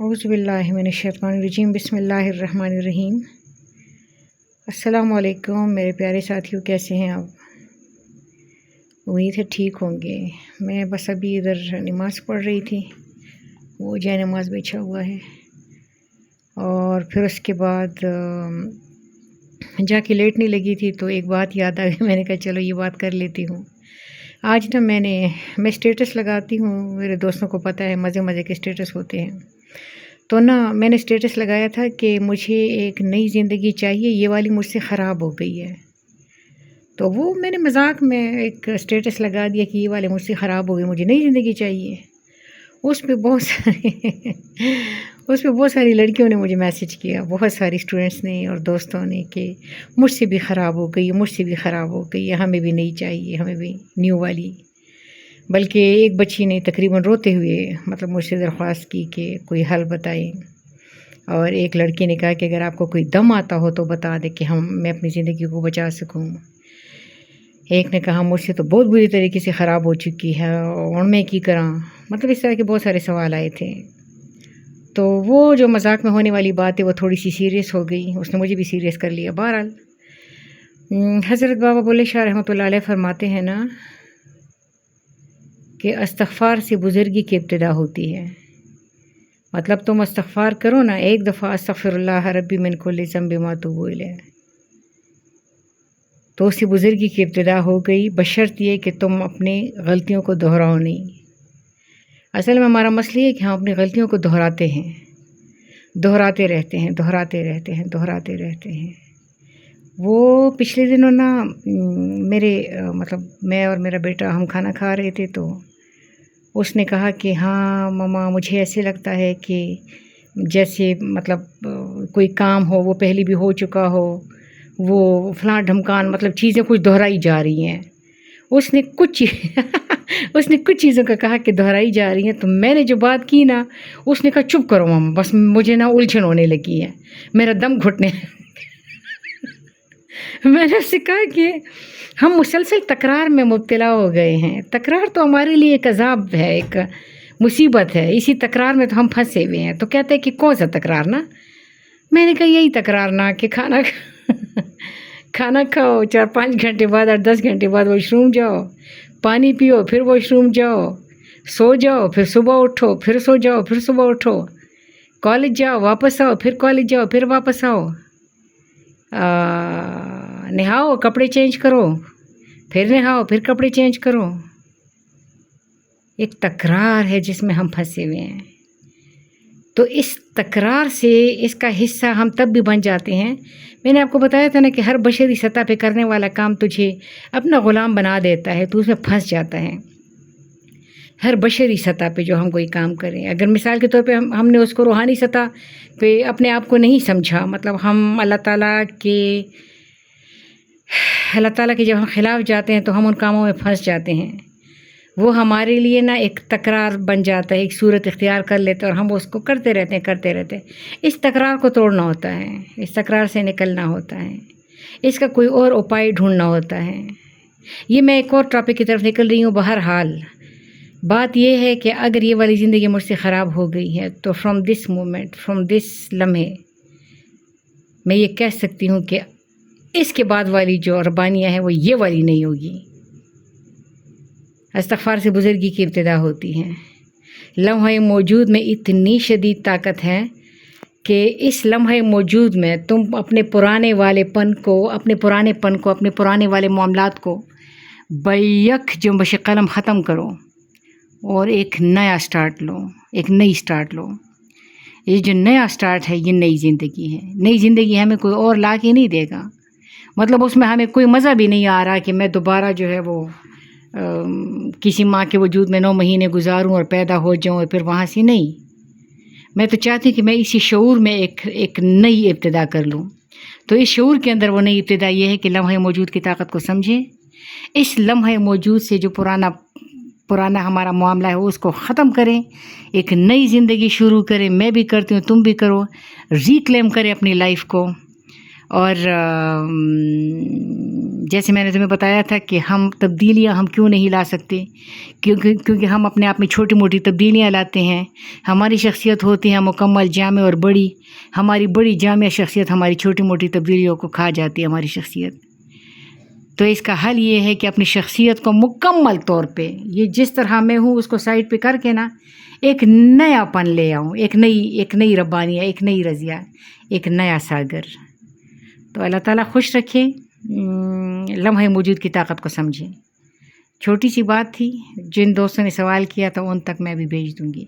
اعوذ باللہ من الشیطان الرجیم، بسم اللہ الرحمن الرحیم۔ السلام علیکم میرے پیارے ساتھیوں، کیسے ہیں آپ؟ امید ہے ٹھیک ہوں گے۔ میں بس ابھی ادھر نماز پڑھ رہی تھی، وہ جائے نماز بچھا ہوا ہے، اور پھر اس کے بعد جا کے لیٹنے لگی تھی تو ایک بات یاد آ گئی، میں نے کہا چلو یہ بات کر لیتی ہوں۔ آج نا میں اسٹیٹس لگاتی ہوں، میرے دوستوں کو پتہ ہے مزے مزے کے اسٹیٹس ہوتے ہیں، تو میں نے اسٹیٹس لگایا تھا کہ مجھے ایک نئی زندگی چاہیے، یہ والی مجھ سے خراب ہو گئی ہے۔ تو وہ میں نے مذاق میں ایک اسٹیٹس لگا دیا کہ یہ والے مجھ سے خراب ہو گئی، مجھے نئی زندگی چاہیے۔ اس پہ بہت ساری لڑکیوں نے مجھے میسج کیا، بہت ساری اسٹوڈنٹس نے اور دوستوں نے، کہ مجھ سے بھی خراب ہو گئی، مجھ سے بھی خراب ہو گئی، ہمیں بھی نہیں چاہیے، ہمیں بھی نیو والی۔ بلکہ ایک بچی نے تقریباً روتے ہوئے مجھ سے درخواست کی کہ کوئی حل بتائیں، اور ایک لڑکی نے کہا کہ اگر آپ کو کوئی دم آتا ہو تو بتا دے کہ میں اپنی زندگی کو بچا سکوں۔ ایک نے کہا مجھ سے تو بہت بری طریقے سے خراب ہو چکی ہے اور میں کی کراں، اس طرح کے بہت سارے سوال آئے تھے۔ تو وہ جو مذاق میں ہونے والی بات ہے وہ تھوڑی سی سیریس ہو گئی، اس نے مجھے بھی سیریس کر لیا۔ بہرحال حضرت بابا بلے شاہ رحمۃ اللہ علیہ فرماتے ہیں نا کہ استغفار سے بزرگی کی ابتدا ہوتی ہے۔ تم استغفار کرو نا، ایک دفعہ استغفر اللہ ربی من کل ذنب ما اتوب الیہ، تو اس سے بزرگی کی ابتدا ہو گئی، بشرط یہ کہ تم اپنی غلطیوں کو دہراؤ نہیں۔ اصل میں ہمارا مسئلہ ہے کہ ہم اپنی غلطیوں کو دہراتے رہتے ہیں۔ وہ پچھلے دنوں میں اور میرا بیٹا ہم کھانا کھا رہے تھے، تو اس نے کہا کہ ہاں مما، مجھے ایسے لگتا ہے کہ جیسے کوئی کام ہو وہ پہلے بھی ہو چکا ہو، وہ فلاں ڈھمکان چیزیں کچھ دہرائی جا رہی ہیں۔ اس نے کچھ چیزوں کا کہا کہ دہرائی جا رہی ہیں، تو میں نے جو بات کی نا، اس نے کہا چپ کرو ماما، بس مجھے الجھن ہونے لگی ہے، میرا دم گھٹنے میں نے اس سے کہا کہ ہم مسلسل تکرار میں مبتلا ہو گئے ہیں۔ تکرار تو ہمارے لیے ایک عذاب ہے، ایک مصیبت ہے، اسی تکرار میں تو ہم پھنسے ہوئے ہیں۔ تو کہتے ہیں کہ کون سا تکرار نا؟ میں نے کہا یہی تکرار نا کہ کھانا کھاؤ، 4-5 گھنٹے بعد اور 10 گھنٹے بعد واش روم جاؤ، پانی پیو، پھر واش روم جاؤ، سو جاؤ، پھر صبح اٹھو، پھر سو جاؤ، پھر صبح اٹھو، کالج جاؤ، واپس آؤ، پھر کالج جاؤ، پھر واپس آؤ، نہاؤ، کپڑے چینج کرو، پھر نہاؤ، پھر کپڑے چینج کرو۔ ایک تکرار ہے جس میں ہم پھنسے ہوئے ہیں۔ تو اس تکرار سے اس کا حصہ ہم تب بھی بن جاتے ہیں۔ میں نے آپ کو بتایا تھا نا کہ ہر بشری سطح پہ کرنے والا کام تجھے اپنا غلام بنا دیتا ہے، تو اس میں پھنس جاتا ہے۔ ہر بشری سطح پہ جو ہم کوئی کام کریں، اگر مثال کے طور پہ ہم نے اس کو روحانی سطح پہ اپنے آپ کو نہیں سمجھا، ہم اللہ تعالیٰ کے جب ہم خلاف جاتے ہیں تو ہم ان کاموں میں پھنس جاتے ہیں۔ وہ ہمارے لیے نا ایک تکرار بن جاتا ہے، ایک صورت اختیار کر لیتے ہیں، اور ہم اس کو کرتے رہتے ہیں۔ اس تکرار کو توڑنا ہوتا ہے، اس تکرار سے نکلنا ہوتا ہے، اس کا کوئی اور اپائے ڈھونڈنا ہوتا ہے۔ یہ میں ایک اور ٹاپک کی طرف نکل رہی ہوں۔ بہرحال بات یہ ہے کہ اگر یہ والی زندگی مجھ سے خراب ہو گئی ہے، تو فرام دس لمحے میں یہ کہہ سکتی ہوں کہ اس کے بعد والی جو ربانیاں ہیں وہ یہ والی نہیں ہوگی۔ استغفار سے بزرگی کی ابتدا ہوتی ہے۔ لمحہ موجود میں اتنی شدید طاقت ہے کہ اس لمحہ موجود میں تم اپنے پرانے والے پن کو، اپنے پرانے والے معاملات کو بیک جنبش قلم ختم کرو، اور ایک نیا سٹارٹ لو، ایک نئی سٹارٹ لو۔ یہ جو نیا سٹارٹ ہے یہ نئی زندگی ہے۔ نئی زندگی ہمیں کوئی اور لا کے نہیں دے گا، اس میں ہمیں کوئی مزہ بھی نہیں آ رہا کہ میں دوبارہ جو ہے وہ کسی ماں کے وجود میں 9 مہینے گزاروں اور پیدا ہو جاؤں اور پھر وہاں سے نہیں۔ میں تو چاہتی ہوں کہ میں اسی شعور میں ایک نئی ابتدا کر لوں۔ تو اس شعور کے اندر وہ نئی ابتدا یہ ہے کہ لمحہ موجود کی طاقت کو سمجھیں، اس لمحہ موجود سے جو پرانا ہمارا معاملہ ہے اس کو ختم کریں، ایک نئی زندگی شروع کریں۔ میں بھی کرتی ہوں، تم بھی کرو، ریکلیم کریں اپنی لائف کو، اور جیسے میں نے تمہیں بتایا تھا کہ ہم تبدیلیاں ہم کیوں نہیں لا سکتے، کیونکہ ہم اپنے آپ میں چھوٹی موٹی تبدیلیاں لاتے ہیں. ہماری شخصیت ہوتی ہے مکمل جامع اور بڑی، ہماری بڑی جامع شخصیت ہماری چھوٹی موٹی تبدیلیوں کو کھا جاتی ہے ہماری شخصیت. تو اس کا حل یہ ہے کہ اپنی شخصیت کو مکمل طور پہ یہ جس طرح میں ہوں اس کو سائڈ پہ کر کے نا ایک نیا پن لے آؤں، ایک نئی ربانیہ، ایک نئی رضیہ، ایک نیا ساگر. تو اللہ تعالیٰ خوش رکھے، لمحہ موجود کی طاقت کو سمجھیں. چھوٹی سی بات تھی، جن دوستوں نے سوال کیا تھا ان تک میں بھی بھیج دوں گی.